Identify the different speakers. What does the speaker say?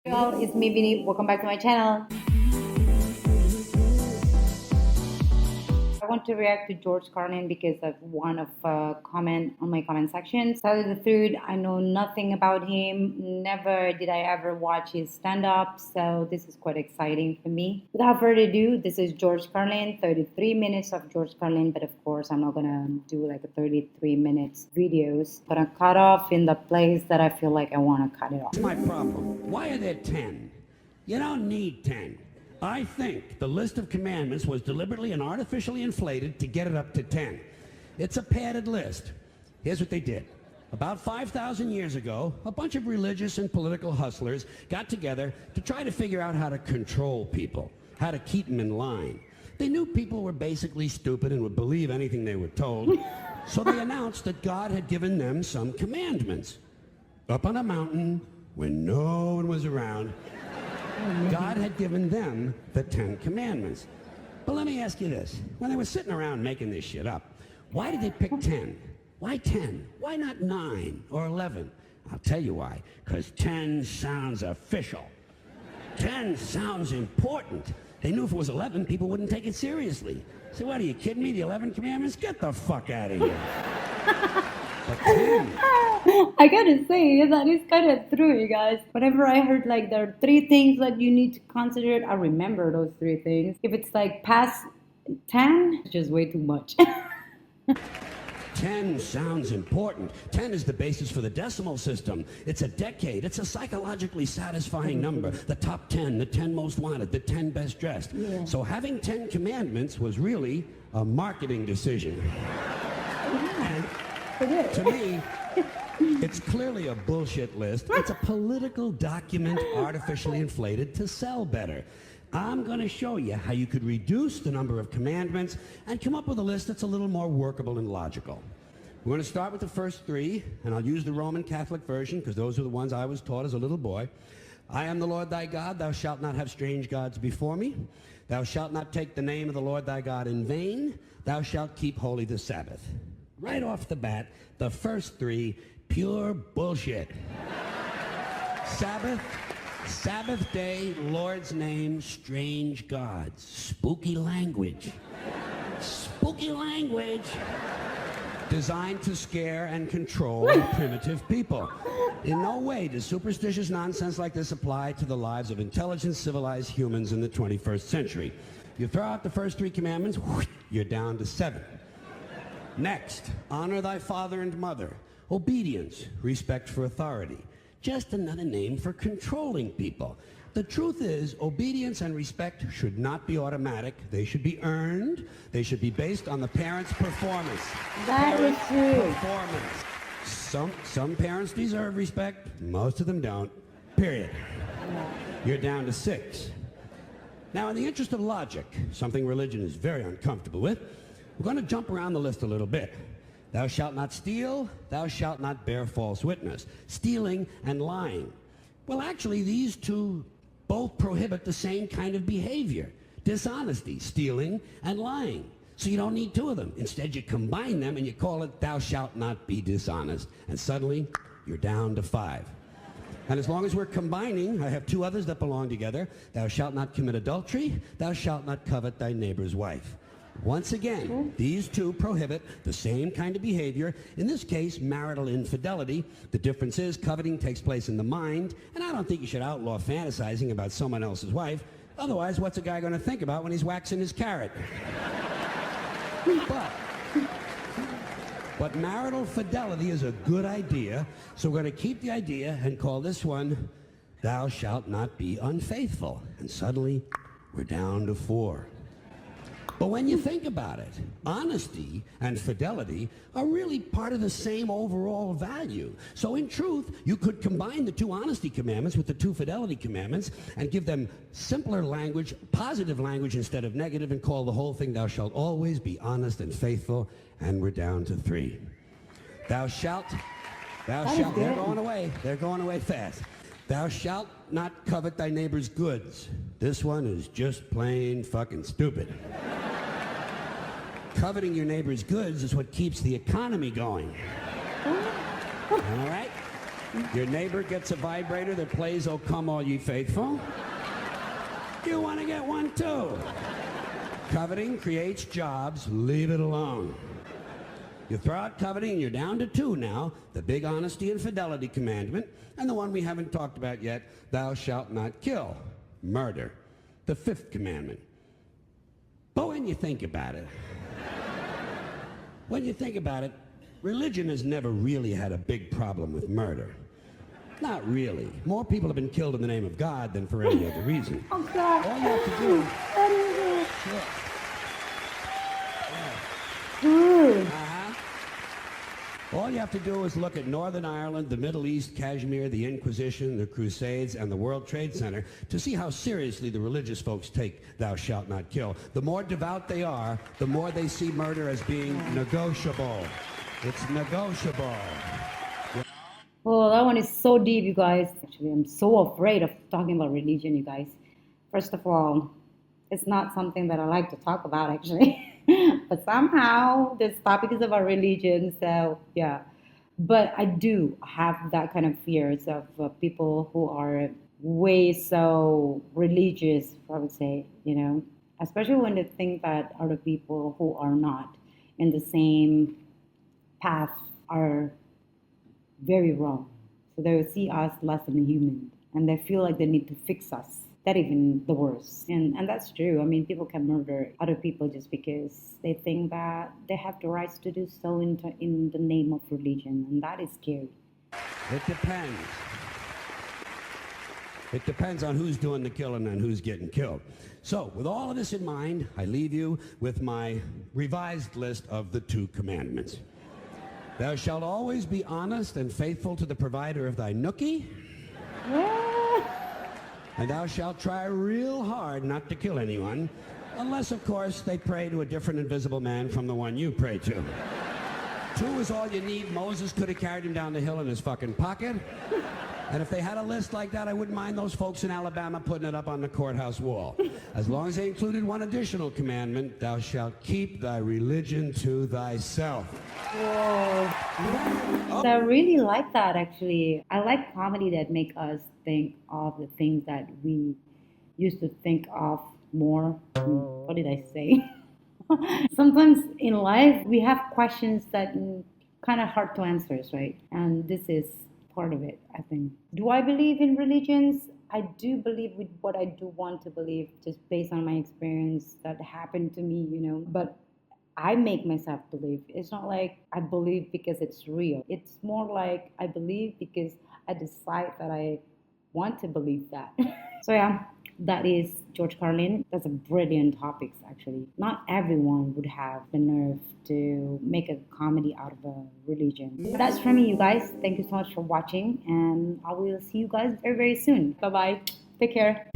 Speaker 1: Hey all, it's me Vinny. Welcome back to my channel. I want to react to George Carlin because of one of comment on my comment section. Tell you the truth, I know nothing about him. Never did I ever watch his stand-up, so this is quite exciting for me. Without further ado, this is George Carlin, 33 minutes of George Carlin, but of course I'm not gonna do like a 33 minutes videos. I'm gonna cut off in the place that I feel like I wanna cut it off.
Speaker 2: That's my problem. Why are there 10? You don't need 10. I think the list of commandments was deliberately and artificially inflated to get it up to 10. It's a padded list. Here's what they did. About 5,000 years ago, a bunch of religious and political hustlers got together to try to figure out how to control people, how to keep them in line. They knew people were basically stupid and would believe anything they were told, so they announced that God had given them some commandments. Up on a mountain, when no one was around, God had given them the 10 commandments. But let me ask you this. When they were sitting around making this shit up, why did they pick 10? Why 10? Why not 9 or 11? I'll tell you why. Because 10 sounds official. 10 sounds important. They knew if it was 11, people wouldn't take it seriously. So what, are you kidding me? The 11 commandments? Get the fuck out of here. But 10.
Speaker 1: I gotta say that is kind of true, you guys. Whenever I heard like there are 3 things that you need to consider, I remember those 3 things. If it's like past 10, it's just way too much.
Speaker 2: 10 sounds important. 10 is the basis for the decimal system. It's a decade. It's a psychologically satisfying number. The top 10, the 10 most wanted, the 10 best dressed. Yeah. So having 10 commandments was really a marketing decision. And to me, it's clearly a bullshit list. It's a political document artificially inflated to sell better. I'm going to show you how you could reduce the number of commandments and come up with a list that's a little more workable and logical. We're going to start with the first 3, and I'll use the Roman Catholic version because those are the ones I was taught as a little boy. I am the Lord thy God. Thou shalt not have strange gods before me. Thou shalt not take the name of the Lord thy God in vain. Thou shalt keep holy the Sabbath. Right off the bat, the first 3, pure bullshit. Sabbath day, Lord's name, strange gods. Spooky language. Spooky language. Designed to scare and control primitive people. In no way does superstitious nonsense like this apply to the lives of intelligent, civilized humans in the 21st century. You throw out the first 3 commandments, you're down to 7. Next, honor thy father and mother. Obedience, respect for authority. Just another name for controlling people. The truth is, obedience and respect should not be automatic. They should be earned. They should be based on the parent's performance.
Speaker 1: That is true.
Speaker 2: Performance. Some parents deserve respect. Most of them don't. Period. You're down to 6. Now, in the interest of logic, something religion is very uncomfortable with, we're going to jump around the list a little bit. Thou shalt not steal. Thou shalt not bear false witness. Stealing and lying. Well, actually, these 2 both prohibit the same kind of behavior. Dishonesty, stealing, and lying. So you don't need 2 of them. Instead, you combine them and you call it thou shalt not be dishonest. And suddenly, you're down to 5. And as long as we're combining, I have 2 others that belong together. Thou shalt not commit adultery. Thou shalt not covet thy neighbor's wife. Once again, these 2 prohibit the same kind of behavior, in this case, marital infidelity. The difference is coveting takes place in the mind, and I don't think you should outlaw fantasizing about someone else's wife. Otherwise, what's a guy going to think about when he's waxing his carrot? But marital fidelity is a good idea, so we're going to keep the idea and call this one, thou shalt not be unfaithful. And suddenly, we're down to 4. But when you think about it, honesty and fidelity are really part of the same overall value. So in truth, you could combine the 2 honesty commandments with the 2 fidelity commandments and give them simpler language, positive language instead of negative, and call the whole thing, thou shalt always be honest and faithful, and we're down to 3. Thou shalt, they're going away fast. Thou shalt not covet thy neighbor's goods. This one is just plain fucking stupid. Coveting your neighbor's goods is what keeps the economy going. All right? Your neighbor gets a vibrator that plays "O Come All Ye Faithful." You want to get one too. Coveting creates jobs. Leave it alone. You throw out coveting and you're down to two now: the big honesty and fidelity commandment, and the one we haven't talked about yet, thou shalt not kill. Murder. The fifth commandment. But when you think about it, religion has never really had a big problem with murder. Not really. More people have been killed in the name of God than for any other reason.
Speaker 1: Oh, God.
Speaker 2: All you have to do... All you have to do is look at Northern Ireland, the Middle East, Kashmir, the Inquisition, the Crusades, and the World Trade Center to see how seriously the religious folks take "thou shalt not kill." The more devout they are, the more they see murder as being negotiable. It's negotiable.
Speaker 1: Well, that one is so deep, you guys. Actually, I'm so afraid of talking about religion, you guys. First of all, it's not something that I like to talk about, actually. But somehow this topic is about religion, so yeah. But I do have that kind of fears of people who are way so religious, I would say, especially when they think that other people who are not in the same path are very wrong. So they will see us less than human, and they feel like they need to fix us. That even the worst. And that's true. I mean, people can murder other people just because they think that they have the rights to do so in the name of religion, and that is scary.
Speaker 2: It depends. It depends on who's doing the killing and who's getting killed. So, with all of this in mind, I leave you with my revised list of the 2 commandments. Thou shalt always be honest and faithful to the provider of thy nookie.
Speaker 1: Yeah.
Speaker 2: And thou shalt try real hard not to kill anyone, unless, of course, they pray to a different invisible man from the one you pray to. 2 is all you need. Moses could have carried him down the hill in his fucking pocket. And if they had a list like that, I wouldn't mind those folks in Alabama putting it up on the courthouse wall. As long as they included one additional commandment: thou shalt keep thy religion to thyself.
Speaker 1: Whoa. So I really like that, actually. I like comedy that make us think of the things that we used to think of more. What did I say? Sometimes in life, we have questions that kind of hard to answer, right? And this is part of it, I think. Do I believe in religions? I do believe with what I do want to believe, just based on my experience that happened to me, But I make myself believe. It's not like I believe because it's real. It's more like I believe because I decide that I want to believe that. So yeah, that is George Carlin. That's a brilliant topic, actually. Not everyone would have the nerve to make a comedy out of a religion. But that's from me, you guys. Thank you so much for watching, and I will see you guys very, very soon. Bye-bye. Take care.